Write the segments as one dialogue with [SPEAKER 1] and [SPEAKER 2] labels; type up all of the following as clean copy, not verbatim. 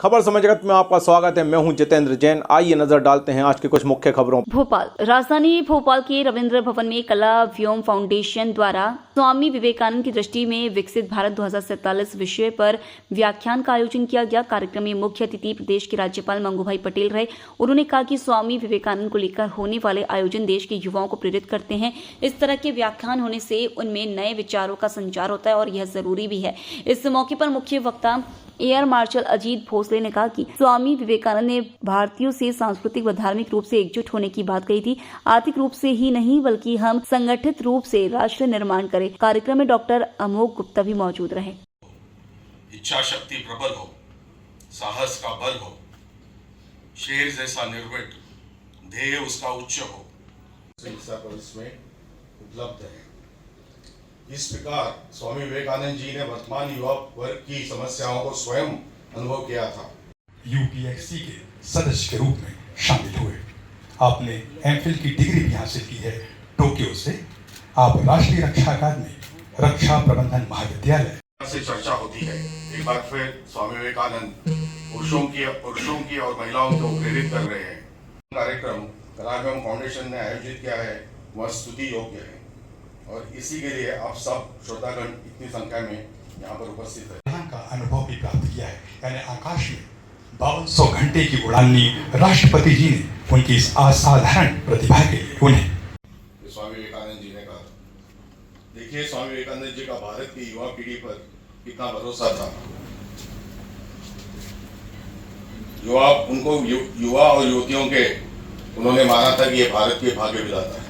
[SPEAKER 1] खबर समय जगत में आपका स्वागत है। मैं हूं जितेंद्र जैन। आइए नजर डालते हैं आज की कुछ मुख्य खबरों।
[SPEAKER 2] भोपाल राजधानी भोपाल के रविंद्र भवन में कला व्योम फाउंडेशन द्वारा स्वामी विवेकानंद की दृष्टि में विकसित भारत 2047 विषय पर व्याख्यान का आयोजन किया गया। कार्यक्रम में मुख्य अतिथि प्रदेश के राज्यपाल मंगूभाई पटेल रहे। उन्होंने कहा कि स्वामी विवेकानंद को लेकर होने वाले आयोजन देश के युवाओं को प्रेरित करते हैं। इस तरह के व्याख्यान होने से उनमें नए विचारों का संचार होता है और यह जरूरी भी है। इस मौके पर मुख्य वक्ता एयर मार्शल अजीत भोसले ने कहा कि स्वामी विवेकानंद ने भारतीयों से सांस्कृतिक व धार्मिक रूप से एकजुट होने की बात कही थी। आर्थिक रूप से ही नहीं बल्कि हम संगठित रूप से राष्ट्र निर्माण करें। कार्यक्रम में डॉक्टर अमोघ गुप्ता भी मौजूद रहे।
[SPEAKER 3] इच्छा शक्ति प्रबल हो, साहस का बल हो, शेर जैसा निर्भीक, ध्येय उसका उच्च हो, इसमें उपलब्ध है। इस प्रकार स्वामी विवेकानंद जी ने वर्तमान युवा वर्ग की समस्याओं को स्वयं अनुभव किया था।
[SPEAKER 4] यूपीएससी के सदस्य के रूप में शामिल हुए। आपने एमफिल की डिग्री भी हासिल की है टोक्यो से। आप राष्ट्रीय रक्षा अकादमी, रक्षा प्रबंधन महाविद्यालय
[SPEAKER 3] से चर्चा होती है। एक बार फिर स्वामी विवेकानंद पुरुषों की और महिलाओं को प्रेरित कर रहे हैं। कार्यक्रम कला व्योम फाउंडेशन ने आयोजित किया है, वह स्तुति योग्य है और इसी के लिए आप सब श्रोतागण इतनी संख्या में यहाँ पर उपस्थित है।
[SPEAKER 4] यहाँ का अनुभव भी प्राप्त किया है, यानी आकाश में 5200 घंटे की उड़ान ली राष्ट्रपति जी ने उनकी इस असाधारण प्रतिभा के लिए उन्हें
[SPEAKER 3] स्वामी विवेकानंद जी ने कहा। देखिए स्वामी विवेकानंद जी का भारत की युवा पीढ़ी पर कितना भरोसा था। युवा और युवतियों के उन्होंने माना था कि ये भारत के भाग्य विधाता है।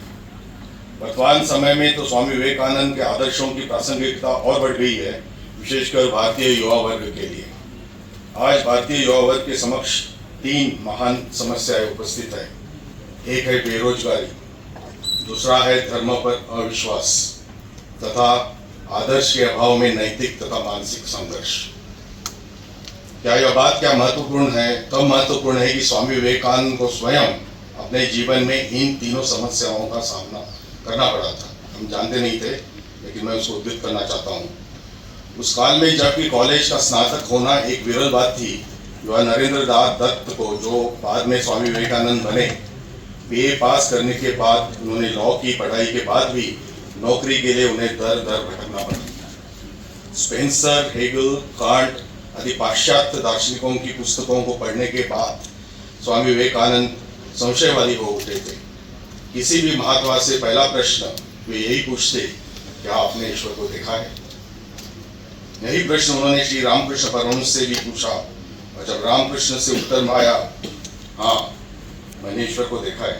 [SPEAKER 3] वर्तमान समय में तो स्वामी विवेकानंद के आदर्शों की प्रासंगिकता और बढ़ गई है, विशेषकर भारतीय युवा वर्ग के लिए। आज भारतीय युवा वर्ग के समक्ष 3 महान समस्याएं उपस्थित है। एक है बेरोजगारी, दूसरा है धर्म पर अविश्वास तथा आदर्श के अभाव में नैतिक तथा मानसिक संघर्ष। क्या यह बात क्या महत्वपूर्ण है? कम महत्वपूर्ण है कि स्वामी विवेकानंद को स्वयं अपने जीवन में इन तीनों समस्याओं का सामना करना पड़ा था। हम जानते नहीं थे, लेकिन मैं उसको उद्धृत करना चाहता हूँ। उस काल में जबकि कॉलेज का स्नातक होना एक विरल बात थी, युवा नरेंद्र दास दत्त को, जो बाद में स्वामी विवेकानंद बने, बीए पास करने के बाद उन्होंने लॉ की पढ़ाई के बाद भी नौकरी के लिए उन्हें दर दर भटकना पड़ा। स्पेंसर, हेगल, कांट आदि पाश्चात्य दार्शनिकों की पुस्तकों को पढ़ने के बाद स्वामी विवेकानंद संशयवादी हो उठे थे। किसी भी महात्मा से पहला प्रश्न वे यही पूछते, क्या आपने ईश्वर को देखा है? यही प्रश्न उन्होंने श्री रामकृष्ण परमहंस से भी पूछा और जब रामकृष्ण से उत्तर आया, हाँ मैंने ईश्वर को देखा है।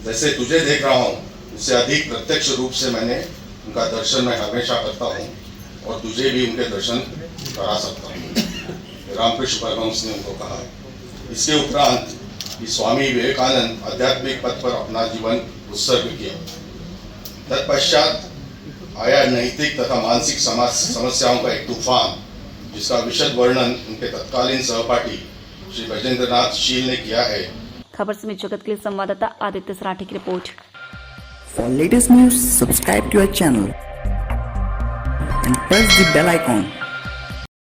[SPEAKER 3] जैसे तुझे देख रहा हूँ उससे अधिक प्रत्यक्ष रूप से मैंने उनका दर्शन मैं हमेशा करता हूँ और तुझे भी उनके दर्शन करा सकता हूँ, रामकृष्ण परमहंस ने उनको कहा। इसके उपरांत कि स्वामी विवेकानंद आध्यात्मिक पथ पर अपना जीवन उत्सर्ग किया। तत्पश्चात आया नैतिक तथा मानसिक समस्याओं का एक तूफान, जिसका विशद वर्णन उनके तत्कालीन सहपाठी श्री ब्रजेंद्रनाथ शील ने किया है।
[SPEAKER 2] खबर समय जगत के लिए संवाददाता आदित्य सराठी की report.
[SPEAKER 5] For latest news, subscribe to our channel and press the bell icon.